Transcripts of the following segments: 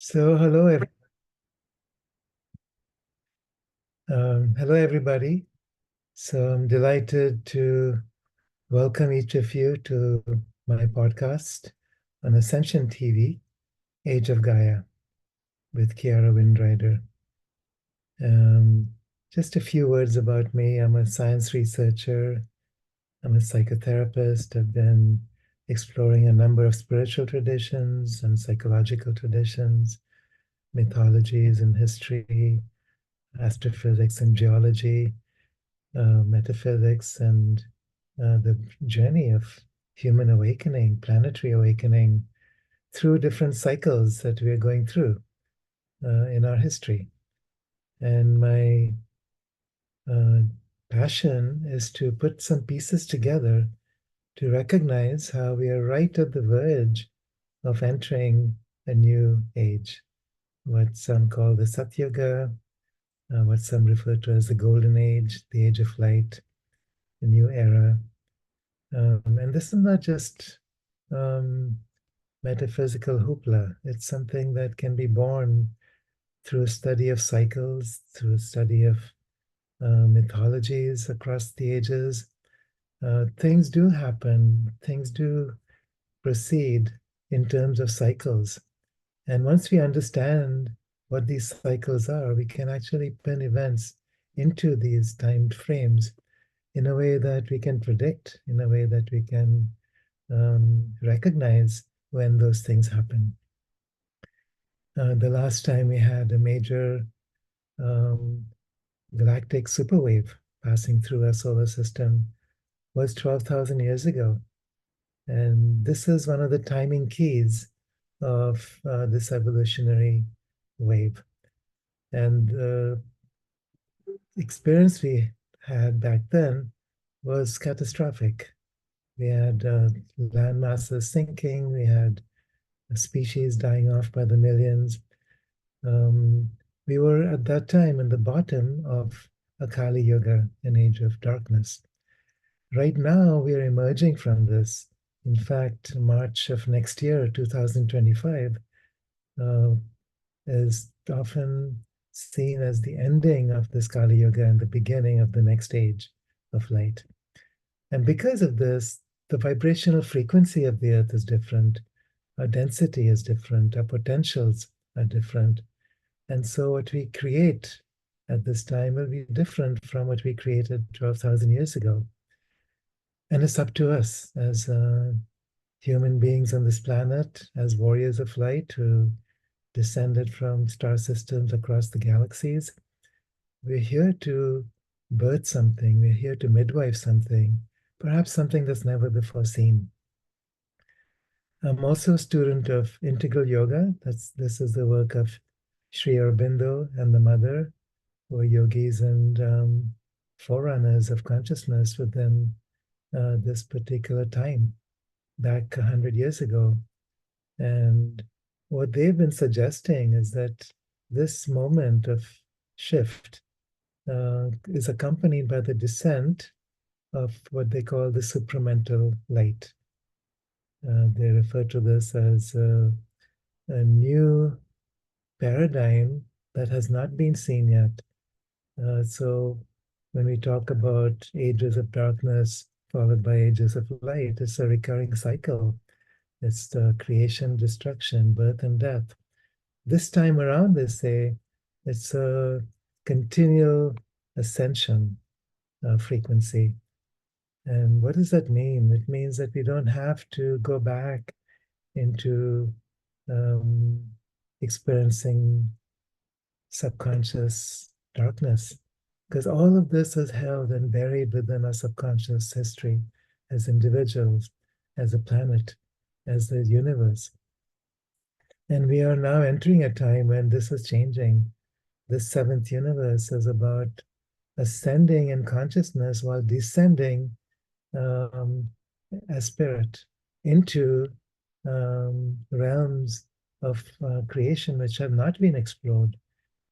So, hello everybody. So, I'm delighted to welcome each of you to my podcast on Ascension TV, Age of Gaia, with Kiara Windrider. Um, just a few words about me. I'm a science researcher. I'm a psychotherapist. I've been exploring a number of spiritual traditions and psychological traditions, mythologies and history, astrophysics and geology, metaphysics, and the journey of human awakening, planetary awakening through different cycles that we are going through in our history. And my uh, passion is to put some pieces together to recognize how we are right at the verge of entering a new age, what some call the Satyuga, what some refer to as the Golden Age, the Age of Light, the new era. And this is not just um, metaphysical hoopla. It's something that can be born through a study of cycles, through a study of mythologies across the ages. Things do happen, things do proceed in terms of cycles. And once we understand what these cycles are, we can actually pin events into these timed frames in a way that we can predict, in a way that we can recognize when those things happen. The last time we had a major um, galactic superwave passing through our solar system was 12,000 years ago. And this is one of the timing keys of this evolutionary wave. And the experience we had back then was catastrophic. We had land masses sinking, we had species dying off by the millions. Um, we were at that time in the bottom of a Kali Yuga, an age of darkness. Right now, we are emerging from this. In fact, March of next year, 2025, uh, is often seen as the ending of this Kali Yuga and the beginning of the next age of light. And because of this, the vibrational frequency of the Earth is different. Our density is different. Our potentials are different. And so what we create at this time will be different from what we created 12,000 years ago. And it's up to us as human beings on this planet, as warriors of light who descended from star systems across the galaxies. We're here to birth something, we're here to midwife something, perhaps something that's never before seen. I'm also a student of integral yoga. This is the work of Sri Aurobindo and the mother, who are yogis and forerunners of consciousness within this particular time, back 100 years ago. And what they've been suggesting is that this moment of shift is accompanied by the descent of what they call the supramental light. They refer to this as a new paradigm that has not been seen yet. So when we talk about ages of darkness followed by ages of light, it's a recurring cycle. It's the creation, destruction, birth, and death. This time around, they say it's a continual ascension frequency. And what does that mean? It means that we don't have to go back into um, experiencing subconscious darkness, because all of this is held and buried within our subconscious history as individuals, as a planet, as the universe. And we are now entering a time when this is changing. This seventh universe is about ascending in consciousness while descending um, as spirit into realms of creation which have not been explored,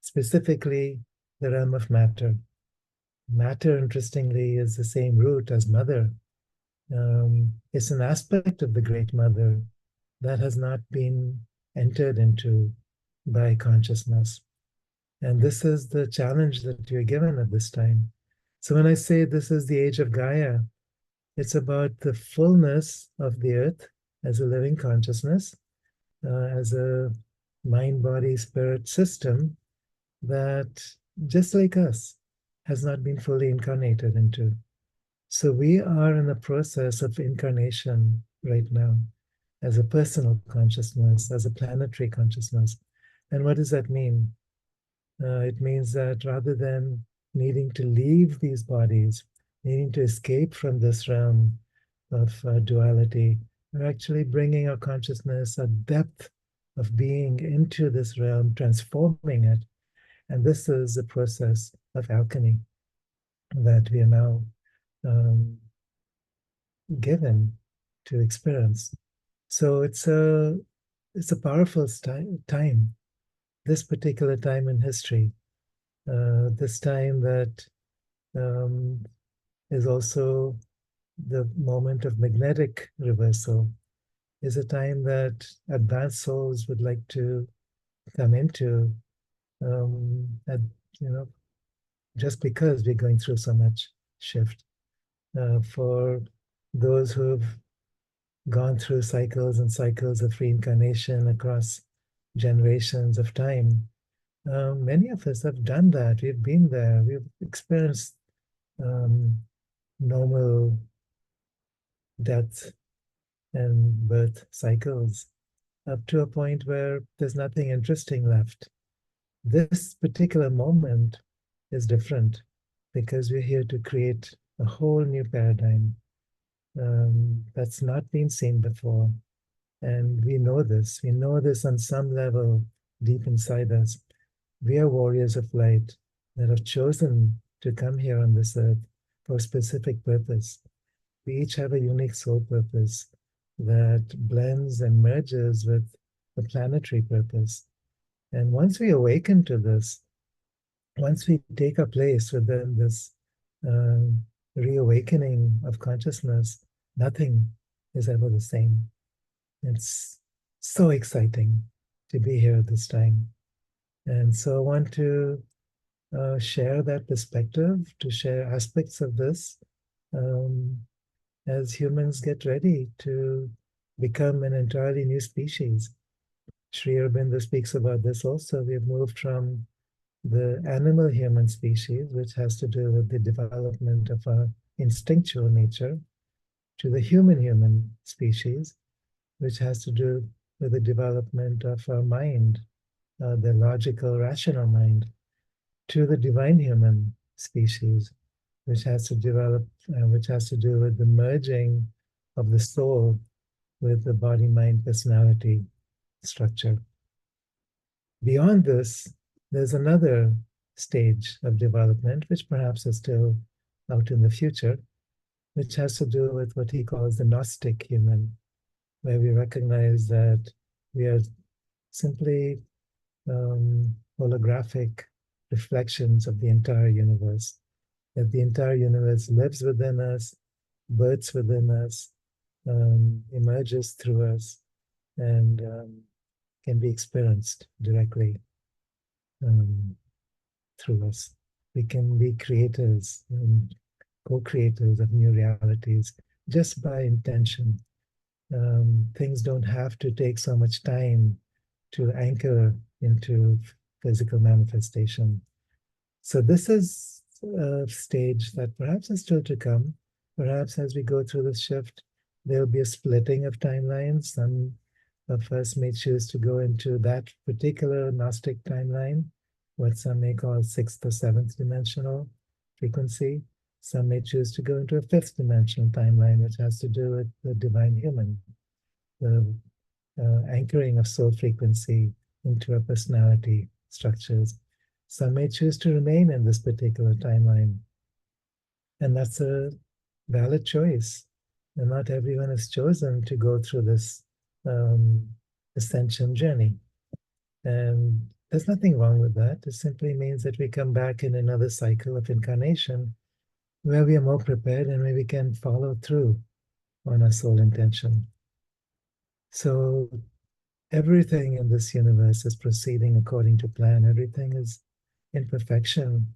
specifically the realm of matter. Matter, interestingly, is the same root as mother. It's an aspect of the Great Mother that has not been entered into. by consciousness. And this is the challenge that you're given at this time. So when I say this is the age of Gaia, it's about the fullness of the earth as a living consciousness, as a mind, body, spirit system that, just like us, has not been fully incarnated into. So we are in the process of incarnation right now as a personal consciousness, as a planetary consciousness. And what does that mean? It means that rather than needing to leave these bodies, needing to escape from this realm of duality, we're actually bringing our consciousness, a depth of being into this realm, transforming it. And this is the process of alchemy that we are now um, given to experience. So it's a powerful time, this particular time in history, this time that um, is also the moment of magnetic reversal, is a time that advanced souls would like to come into, and you know, just because we're going through so much shift. For those who've gone through cycles and cycles of reincarnation across generations of time, many of us have done that. We've been there. We've experienced um, normal death and birth cycles up to a point where there's nothing interesting left. This particular moment is different because we're here to create a whole new paradigm that's not been seen before. And we know this. We know this on some level deep inside us. We are warriors of light that have chosen to come here on this earth for a specific purpose. We each have a unique soul purpose that blends and merges with the planetary purpose. And once we awaken to this, once we take a place within this reawakening of consciousness, nothing is ever the same. It's so exciting to be here at this time. And so I want to share that perspective, to share aspects of this um, as humans get ready to become an entirely new species. Sri Aurobindo speaks about this also. We've moved from the animal human species, which has to do with the development of our instinctual nature, to the human human species, which has to do with the development of our mind, the logical, rational mind, to the divine human species, which has to do with the merging of the soul with the body, mind, personality structure. Beyond this, there's another stage of development, which perhaps is still out in the future, which has to do with what he calls the Gnostic human, where we recognize that we are simply holographic reflections of the entire universe, that the entire universe lives within us, births within us, emerges through us, and can be experienced directly um, through us. We can be creators and co-creators of new realities just by intention. Things don't have to take so much time to anchor into physical manifestation. So this is a stage that perhaps is still to come. Perhaps as we go through this shift, there'll be a splitting of timelines. Some of us may choose to go into that particular Gnostic timeline, what some may call sixth or seventh dimensional frequency. Some may choose to go into a fifth dimensional timeline, which has to do with the divine human, the anchoring of soul frequency into our personality structures. Some may choose to remain in this particular timeline, and that's a valid choice. And not everyone has chosen to go through this um, ascension journey. And there's nothing wrong with that. It simply means that we come back in another cycle of incarnation where we are more prepared and where we can follow through on our soul intention. So everything in this universe is proceeding according to plan. Everything is in perfection.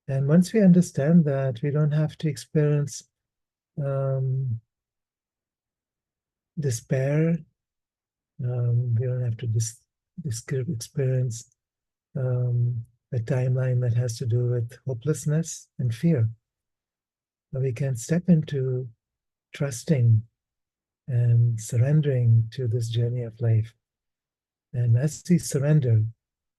And once we understand that, we don't have to experience um, despair. We don't have to experience a timeline that has to do with hopelessness and fear. But we can step into trusting and surrendering to this journey of life. And as we surrender,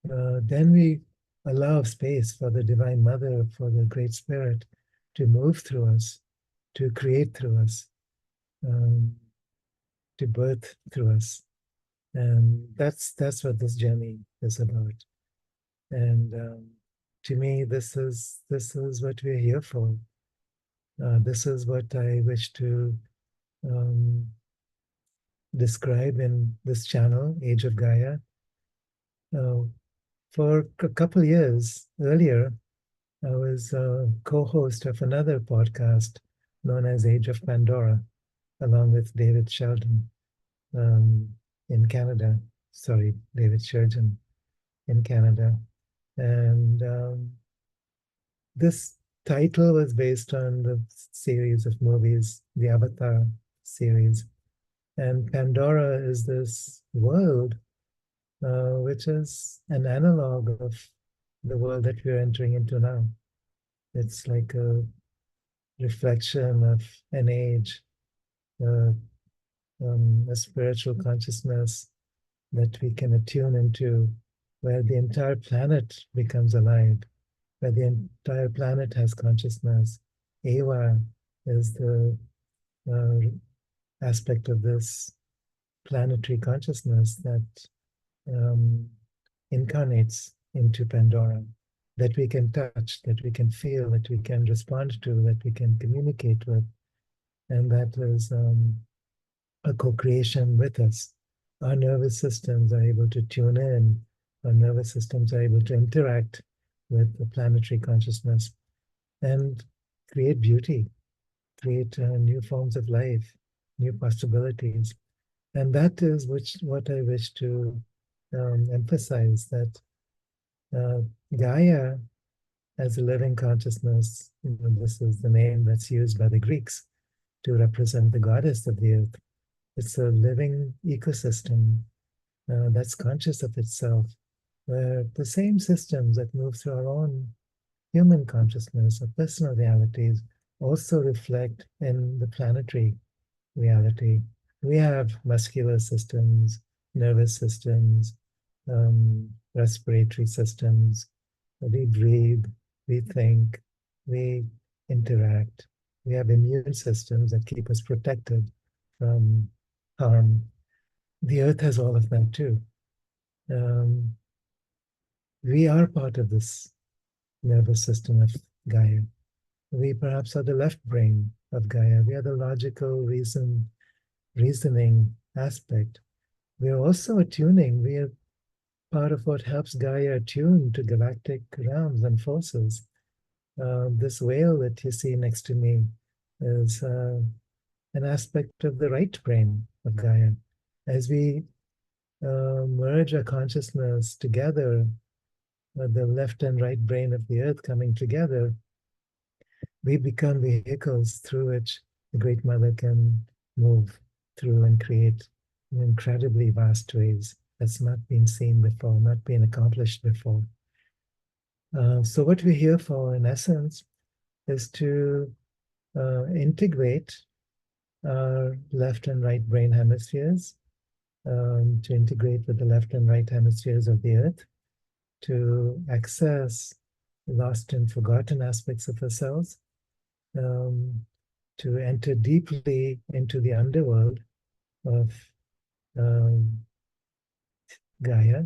then we allow space for the Divine Mother, for the Great Spirit to move through us, to create through us, um, to birth through us. And that's what this journey is about. And to me, this is what we're here for. This is what I wish to um, describe in this channel, Age of Gaia. Uh, for a couple years earlier, I was a co-host of another podcast known as Age of Pandora, along with David Sheldon um, in Canada. Sorry, David Shurgeon in Canada. And this title was based on the series of movies, the Avatar series. And Pandora is this world which is an analog of the world that we're entering into now. It's like a reflection of an age, uh, a spiritual consciousness that we can attune into, where the entire planet becomes alive, where the entire planet has consciousness. Eva is the uh, aspect of this planetary consciousness that um, incarnates into Pandora, that we can touch, that we can feel, that we can respond to, that we can communicate with. And that is a co creation with us. Our nervous systems are able to tune in, our nervous systems are able to interact with the planetary consciousness and create beauty, create new forms of life, new possibilities. And that is what I wish to emphasize, that uh, Gaia as a living consciousness, this is the name that's used by the Greeks to represent the goddess of the earth. It's a living ecosystem that's conscious of itself, where the same systems that move through our own human consciousness or personal realities also reflect in the planetary reality. We have muscular systems, nervous systems, respiratory systems. We breathe, we think, we interact. We have immune systems that keep us protected from harm. The earth has all of that too. Um, we are part of this nervous system of Gaia. We perhaps are the left brain of Gaia. We are the logical reasoning aspect. We are also attuning. We are part of what helps Gaia attune to galactic realms and forces. This whale that you see next to me is an aspect of the right brain of Gaia. As we merge our consciousness together, the left and right brain of the earth coming together, we become vehicles through which the Great Mother can move through and create in incredibly vast ways that's not been seen before, not been accomplished before. So, what we're here for, in essence, is to integrate our left and right brain hemispheres, to integrate with the left and right hemispheres of the earth, to access lost and forgotten aspects of ourselves, um, to enter deeply into the underworld of um, Gaia,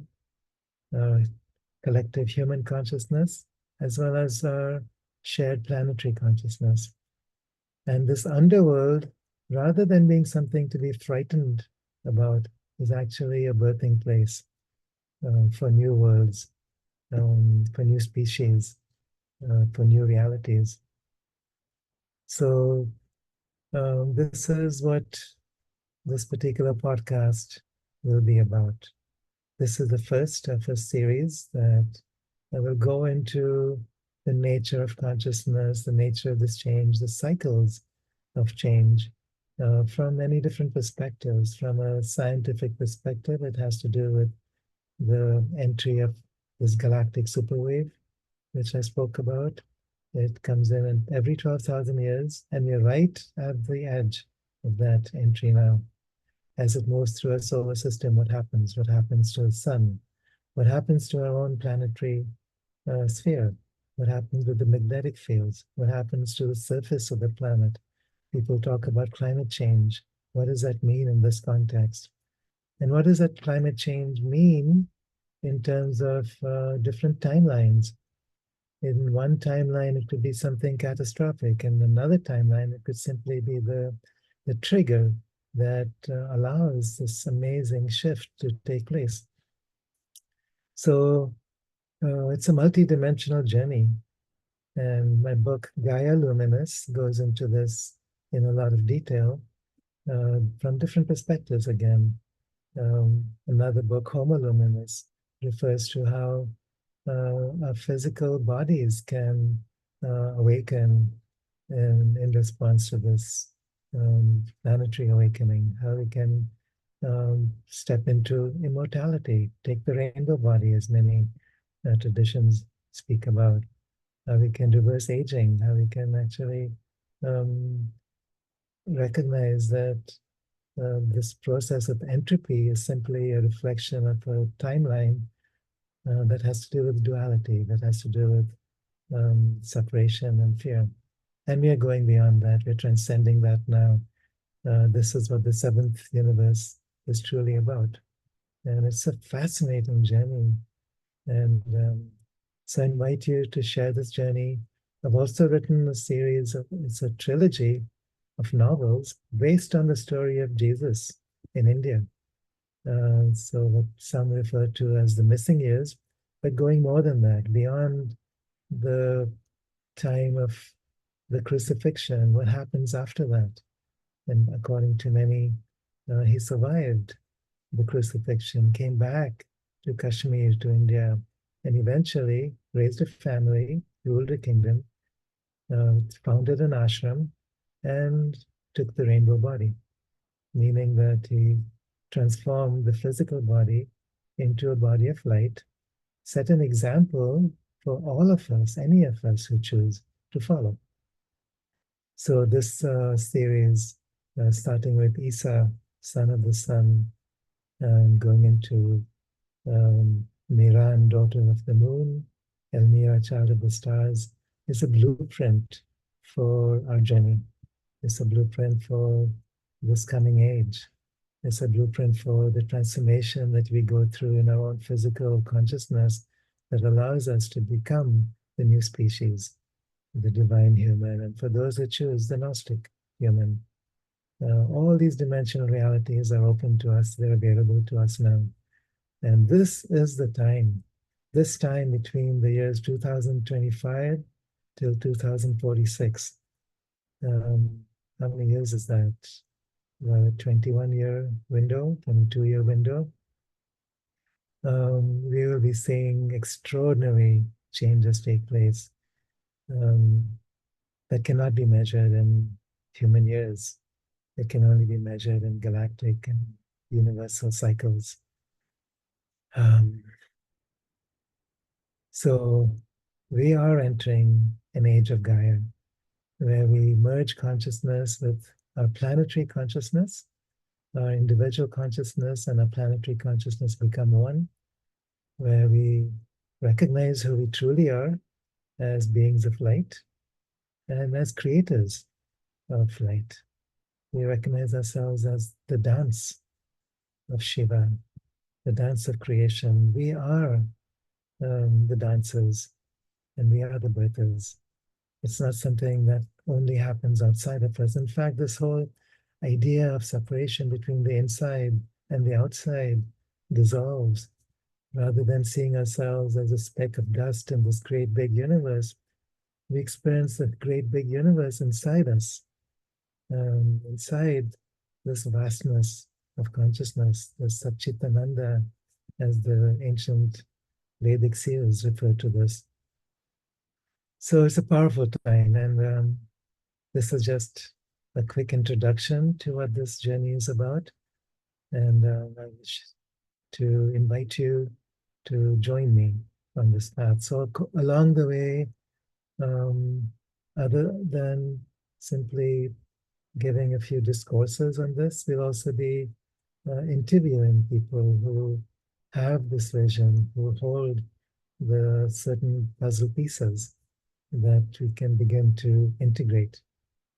collective human consciousness, as well as our shared planetary consciousness. And this underworld, rather than being something to be frightened about, is actually a birthing place for new worlds, for new species, for new realities. So, this is what this particular podcast will be about. This is the first of a series that will go into the nature of consciousness, the nature of this change, the cycles of change from many different perspectives. From a scientific perspective, it has to do with the entry of this galactic superwave, which I spoke about. It comes in every 12,000 years, and we're right at the edge of that entry now. As it moves through our solar system, what happens? What happens to the sun? What happens to our own planetary sphere? What happens with the magnetic fields? What happens to the surface of the planet? People talk about climate change. What does that mean in this context? And what does that climate change mean in terms of different timelines? In one timeline, it could be something catastrophic. In another timeline, it could simply be the trigger that allows this amazing shift to take place. So it's a multi-dimensional journey. And my book, Gaia Luminous, goes into this in a lot of detail from different perspectives again. Another book, Homo Luminous, refers to how our physical bodies can awaken in response to this planetary awakening, how we can step into immortality, take the rainbow body, as many traditions speak about, how we can reverse aging, how we can actually um, recognize that this process of entropy is simply a reflection of a timeline that has to do with duality, that has to do with separation and fear. And we are going beyond that. We're transcending that now. This is what the seventh universe is truly about. And it's a fascinating journey. And so I invite you to share this journey. I've also written a series of, it's a trilogy of novels based on the story of Jesus in India. So what some refer to as the missing years, but going more than that, beyond the time of the crucifixion, what happens after that? And according to many, he survived the crucifixion, came back to Kashmir, to India, and eventually raised a family, ruled a kingdom, founded an ashram, and took the rainbow body, meaning that he transformed the physical body into a body of light, set an example for all of us, any of us who choose to follow. So this series, starting with Isa, son of the sun, going into Miran, daughter of the moon, Elmira, child of the stars, is a blueprint for our journey. It's a blueprint for this coming age. It's a blueprint for the transformation that we go through in our own physical consciousness that allows us to become the new species, the divine human, and for those who choose, the Gnostic human. All these dimensional realities are open to us, they're available to us now. And this is the time, this time between the years 2025 till 2046. How many years is that? The 21-year window, 22-year window. We will be seeing extraordinary changes take place that cannot be measured in human years. It can only be measured in galactic and universal cycles. So we are entering an age of Gaia, where we merge consciousness with our planetary consciousness. Our individual consciousness and our planetary consciousness become one, where we recognize who we truly are as beings of light and as creators of light. We recognize ourselves as the dance of Shiva, the dance of creation. We are the dancers and we are the birthers. It's not something that only happens outside of us. In fact, this whole idea of separation between the inside and the outside dissolves. Rather than seeing ourselves as a speck of dust in this great big universe, we experience the great big universe inside us, inside this vastness of consciousness, the Satchitananda, as the ancient Vedic seers refer to this. So it's a powerful time, and this is just a quick introduction to what this journey is about. And I wish to invite you to join me on this path. So along the way, um, other than simply giving a few discourses on this, we'll also be interviewing people who have this vision, who hold the certain puzzle pieces that we can begin to integrate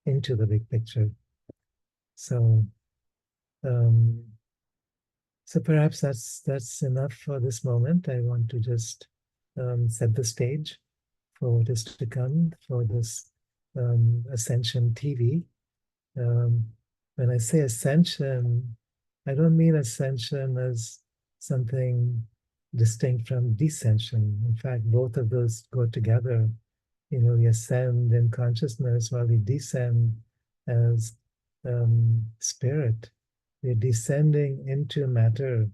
into the big picture. So, um, so perhaps that's enough for this moment. I want to just set the stage for what is to come for this Ascension TV. Um, when I say ascension, I don't mean ascension as something distinct from descension. In fact, both of those go together. We ascend in consciousness while we descend as spirit. We're descending into matter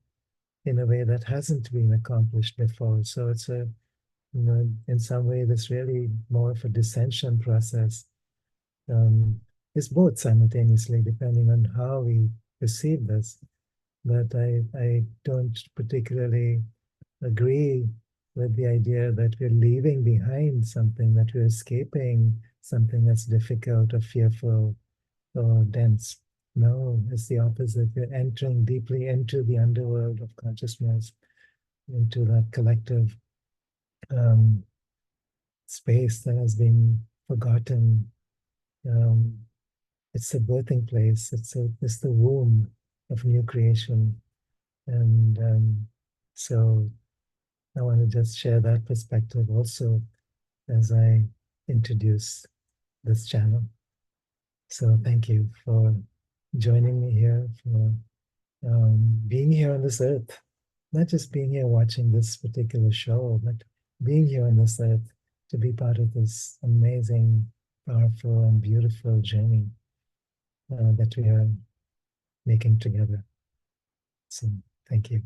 in a way that hasn't been accomplished before. So it's in some way, this really more of a descension process. It's both simultaneously, depending on how we perceive this. But I don't particularly agree with the idea that we're leaving behind something, that we're escaping something that's difficult or fearful or dense. No, it's the opposite. We're entering deeply into the underworld of consciousness, into that collective um, space that has been forgotten. Um, it's a birthing place. It's the womb of new creation, and so I want to just share that perspective also as I introduce this channel. So thank you for joining me here, for being here on this earth, not just being here watching this particular show, but being here on this earth to be part of this amazing, powerful, and beautiful journey that we are making together. So thank you.